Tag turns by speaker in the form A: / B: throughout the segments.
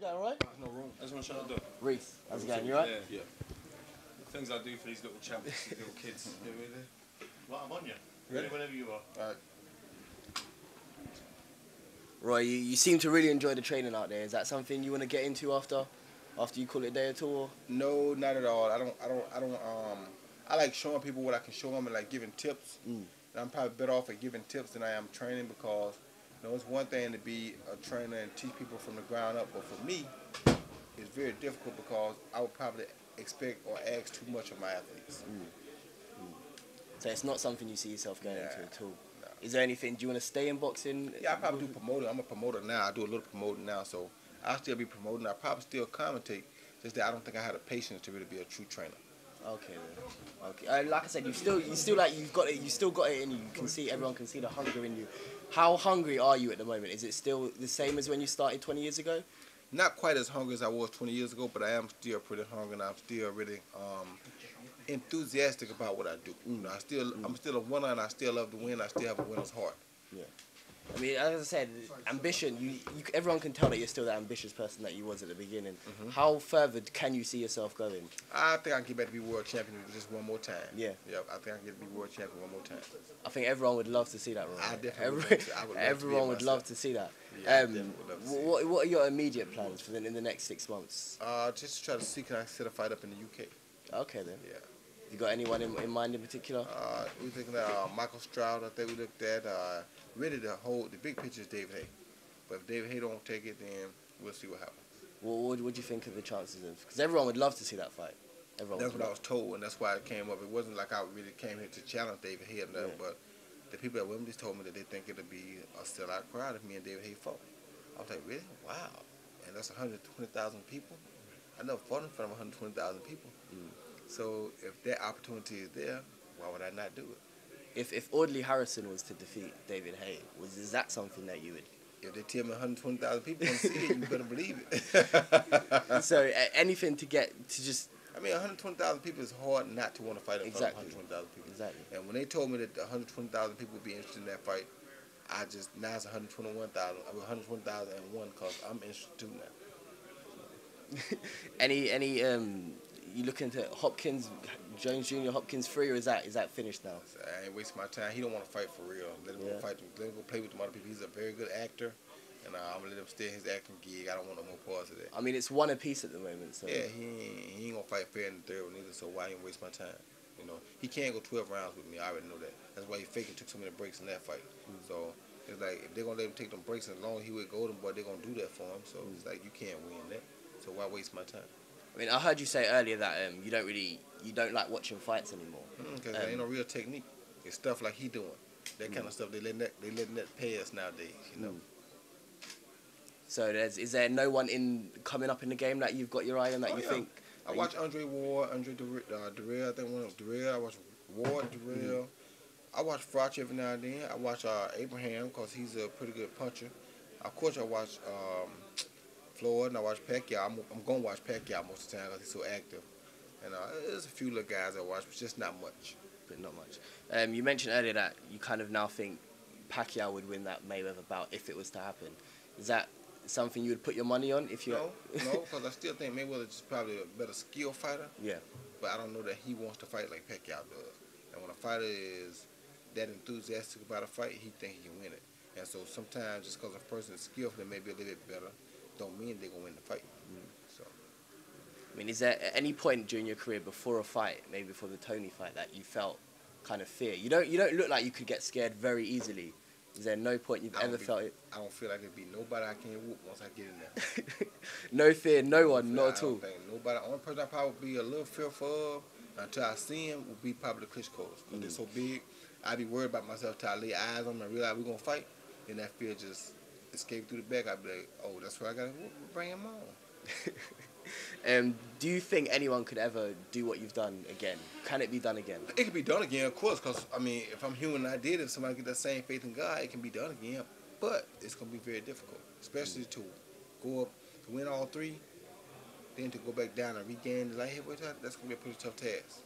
A: going alright?
B: No wrong. I just want to shut the door.
A: Reese, how's it going? You alright?
B: Yeah. The things I do for these little champs, these little kids. You know what I mean?
C: Right, I'm on you.
B: Ready?
C: Whenever you are.
B: Alright.
A: Roy, you seem to really enjoy the training out there. Is that something you want to get into after you call it a day at all?
D: No, not at all. I like showing people what I can show them and like giving tips. And I'm probably better off at giving tips than I am training because, you know, it's one thing to be a trainer and teach people from the ground up, but for me, it's very difficult because I would probably expect or ask too much of my athletes.
A: So it's not something you see yourself going into at all?
D: No.
A: Is there anything, do you want to stay in boxing?
D: Yeah, I probably do promoting. I'm a promoter now. I do a little promoting now, so I'll still be promoting. I probably still commentate, just that I don't think I had the patience to really be a true trainer.
A: Okay then. Okay. Like I said, you still like you've got it. You still got it in you. You can see, everyone can see the hunger in you. How hungry are you at the moment? Is it still the same as when you started 20 years ago?
D: Not quite as hungry as I was 20 years ago, but I am still pretty hungry, and I'm still really enthusiastic about what I do. You know, I'm still a winner, and I still love to win. I still have a winner's heart.
A: Yeah. I mean, as I said, ambition. Everyone can tell that you're still that ambitious person that you was at the beginning. How further can you see yourself going?
D: I think I can get back to be world champion just one more time.
A: Yeah.
D: Yep. I think I can get to be world champion one more time.
A: I think everyone would love to see that, right?
D: I definitely would love to. I would love
A: everyone
D: to
A: would love to see that.
D: Yeah, I definitely would love to see it.
A: What are your immediate plans for in the next 6 months?
D: Just to try to see can I set a fight up in the UK.
A: Okay then.
D: Yeah.
A: You got anyone in mind in particular?
D: We're thinking Michael Stroud. I think we looked at. Really, the big picture is David Haye. But if David Haye don't take it, then we'll see what happens.
A: What do you think of the chances of? Because everyone would love to see that fight.
D: That's what I was told, and that's why it came up. It wasn't like I really came here to challenge David Haye or nothing, but the people at Wembley told me that they think it'll be a sellout crowd if me and David Haye fought. I was like, really? Wow. And that's 120,000 people? I never fought in front of 120,000 people. So if that opportunity is there, why would I not do it?
A: If Audley Harrison was to defeat David Haye, is that something that you would?
D: If they tell me 120,000 people want to see it, you better believe it.
A: So anything to get to just.
D: I mean, 120,000 people is hard not to want to fight in front of 120,000 people.
A: Exactly.
D: And when they told me that 120,000 people would be interested in that fight, now it's 121,000. I mean, 120,001 because I'm interested too now. So.
A: You looking to Hopkins, Jones Jr., Hopkins 3, or is that finished now?
D: I ain't wasting my time. He don't want to fight for real. Let him go fight. Let him go play with the other people. He's a very good actor, and I'm gonna let him stay in his acting gig. I don't want no more parts of that.
A: I mean, it's one apiece at the moment. So
D: yeah, he ain't gonna fight fair in the third one either. So why even waste my time? You know, he can't go 12 rounds with me. I already know that. That's why he faking took so many breaks in that fight. So it's like if they're gonna let him take them breaks as long as he with Golden Boy, they're gonna do that for him. So it's like you can't win that. So why waste my time?
A: I mean, I heard you say earlier that you don't like watching fights anymore.
D: Because there ain't no real technique. It's stuff like he doing. That kind of stuff they letting that pay us nowadays. You know.
A: So is there no one coming up in the game that you've got your eye on that you think?
D: I watch Andre Ward, Andre Durrell. I think one of Durrell. I watch Ward, Durrell. I watch Froch every now and then. I watch Abraham because he's a pretty good puncher. Of course, I watch Floyd and I watch Pacquiao. I'm going to watch Pacquiao most of the time because he's so active. And there's a few little guys I watch, but just not much.
A: But not much. You mentioned earlier that you kind of now think Pacquiao would win that Mayweather bout if it was to happen. Is that something you would put your money on if you?
D: No, because I still think Mayweather is probably a better skill fighter.
A: Yeah.
D: But I don't know that he wants to fight like Pacquiao does. And when a fighter is that enthusiastic about a fight, he thinks he can win it. And so sometimes just because a person is skillful and maybe a little bit better, don't mean they're going to win the fight. So.
A: I mean, is there at any point during your career before a fight, maybe before the Tony fight, that you felt kind of fear? You don't look like you could get scared very easily. Is there no point you've ever felt it?
D: I don't feel like there'd be nobody I can't whoop once I get in there.
A: No fear, no one, not at all.
D: I don't think nobody. The only person I probably would be a little fearful of until I see him would be probably the Klitschko's. Because they're so big, I'd be worried about myself till I lay eyes on them and realize we're going to fight. And that fear just escaped through the back. I'd be like, oh, that's where I got to bring him on.
A: Do you think anyone could ever do what you've done again? Can it be done again?
D: It can be done again, of course, because, I mean, if I'm human and I did it, if somebody get that same faith in God, it can be done again. But it's going to be very difficult, especially to go up, to win all three, then to go back down and regain the light heavyweight title. That's going to be a pretty tough task.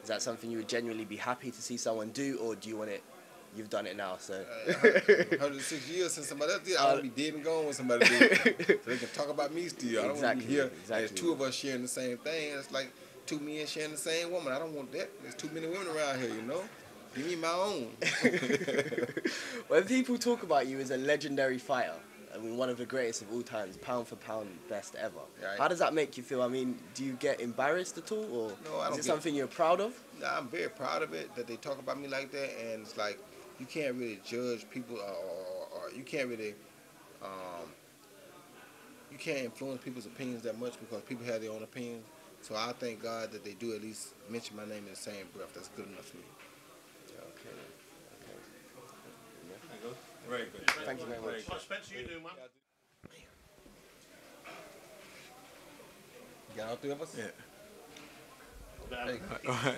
A: Is that something you would genuinely be happy to see someone do, or do you want it you've done it now. So
D: 106 years since somebody else did. I want to be dead and gone when somebody did. So they can talk about me still. I don't want to be here. There's two of us sharing the same thing. It's like two men sharing the same woman. I don't want that. There's too many women around here, you know. Give me my own.
A: When people talk about you as a legendary fighter, I mean, one of the greatest of all times, pound for pound, best ever.
D: Right.
A: How does that make you feel? I mean, do you get embarrassed at all, or
D: No, I don't
A: is it something you're proud of?
D: Nah, I'm very proud of it that they talk about me like that, and it's like you can't really judge people, or you can't really, you can't influence people's opinions that much because people have their own opinions. So I thank God that they do at least mention my name in the same breath. That's good enough for me.
A: Okay.
B: Very good.
A: Thank you very much.
C: What Spencer you doing, man?
D: You got all three of us?
E: Yeah. All right.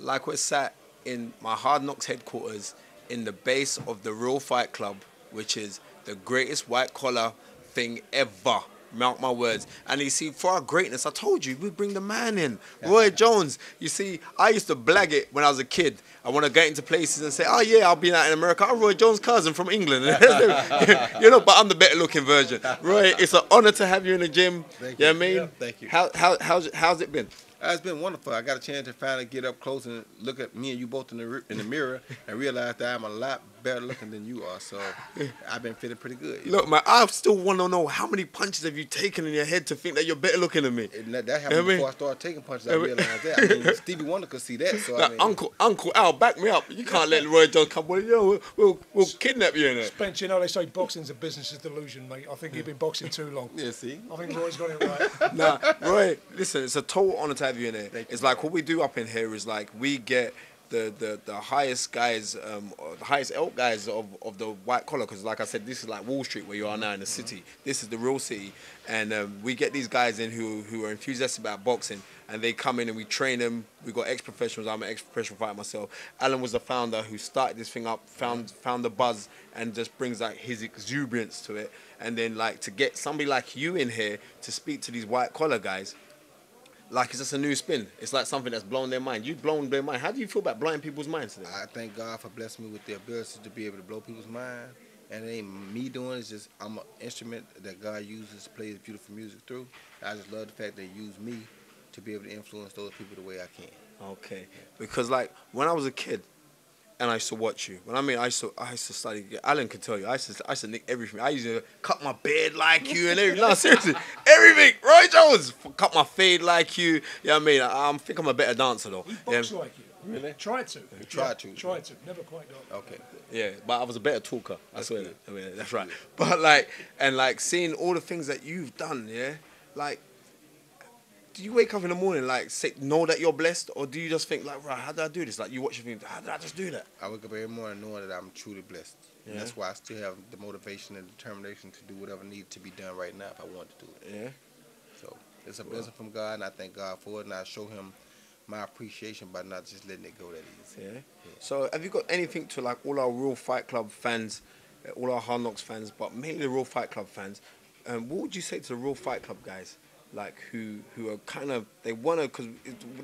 E: Like we're sat in my Hard Knocks headquarters in the base of the Real Fight Club, which is the greatest white collar thing ever. Mark my words. And you see, for our greatness, I told you, we bring the man in. Roy Jones. You see, I used to blag it when I was a kid. I want to get into places and say, oh yeah, I'll be out in America. I'm Roy Jones' cousin from England. You know, but I'm the better looking version. Roy, it's an honor to have you in the gym.
D: Thank
E: You know
D: you.
E: what I mean?
D: Yeah, thank you.
E: How's it been?
D: It's been wonderful. I got a chance to finally get up close and look at me and you both in the mirror and realize that I'm a lot better looking than you are. So I've been feeling pretty good.
E: Look, man, I still want to know how many punches have you taken in your head to think that you're better looking than me?
D: And that happened before I started taking punches. I realized that. I mean, Stevie Wonder could see that. So
E: Now,
D: I mean,
E: Uncle Al, back me up. You can't let Roy Jones come. Well, you know, we'll kidnap you in there.
C: Spence, you know they say boxing's a business of delusion, mate. I think you've been boxing too long.
D: yeah, see.
C: I think Roy's got it right.
E: Nah, Roy, listen, it's a total honor to have you in there. It's like what we do up in here is like we get the highest guys, or the highest elk guys of the white collar, because like I said, this is like Wall Street where you are now in the city. This is the real city, and we get these guys in who are enthusiastic about boxing, and they come in and we train them. We got ex-professionals. I'm an ex-professional fighter myself. Alan was the founder who started this thing up, found the buzz, and just brings like his exuberance to it. And then like to get somebody like you in here to speak to these white collar guys. Like it's just a new spin. It's like something that's blown their mind. You've blown their mind. How do you feel about blowing people's minds today?
D: I thank God for blessing me with the ability to be able to blow people's mind. And it ain't me doing it. It's just I'm an instrument that God uses to play His beautiful music through. I just love the fact that He used me to be able to influence those people the way I can.
E: Okay. Because like when I was a kid, and I used to watch you. When I mean, I used to study. Alan can tell you. I used to nick everything. I used to cut my beard like you and everything. No, seriously, everything. Roy Jones cut my fade like you. You know what I mean? I think I'm a better dancer though.
C: He boxed like you.
E: Really?
C: Tried to.
D: Tried to.
C: Tried to. Never quite got it.
D: Okay.
E: Yeah, but I was a better talker. I swear.
D: good.
E: I mean, that's right. But like, and like seeing all the things that you've done, yeah, like. Do you wake up in the morning like know that you're blessed, or do you just think like, right, how did I do this? Like you watch your thing, how did I just do that?
D: I wake up every morning knowing that I'm truly blessed.
E: Yeah.
D: And that's why I still have the motivation and determination to do whatever needs to be done right now if I want to do it.
E: Yeah.
D: So it's a blessing from God, and I thank God for it, and I show Him my appreciation by not just letting it go that easy.
E: Yeah. So have you got anything to like all our Real Fight Club fans, all our Hard Knocks fans, but mainly the Real Fight Club fans? What would you say to the Real Fight Club guys? Like who are kind of, they want to, because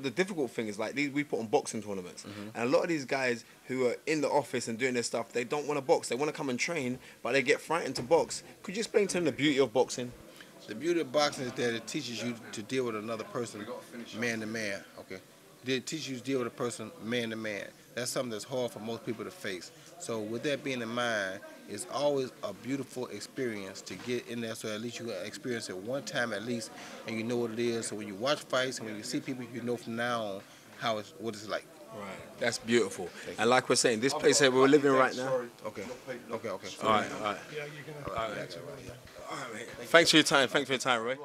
E: the difficult thing is like we put on boxing tournaments, and a lot of these guys who are in the office and doing their stuff, they don't want to box. They want to come and train, but they get frightened to box. Could you explain to them the beauty of boxing?
D: The beauty of boxing is that it teaches you to deal with another person man to man. Okay, it teaches you to deal with a person man to man. That's something that's hard for most people to face. So with that being in mind, it's always a beautiful experience to get in there, so at least you can experience it one time at least, and you know what it is. So when you watch fights and when you see people, you know from now on what it's like.
E: Right. That's beautiful. And like we're saying, this place that we're living right now.
D: Okay. Okay.
E: All right.
C: Yeah, you're going to.
E: All right, mate. Thanks for your time. Roy.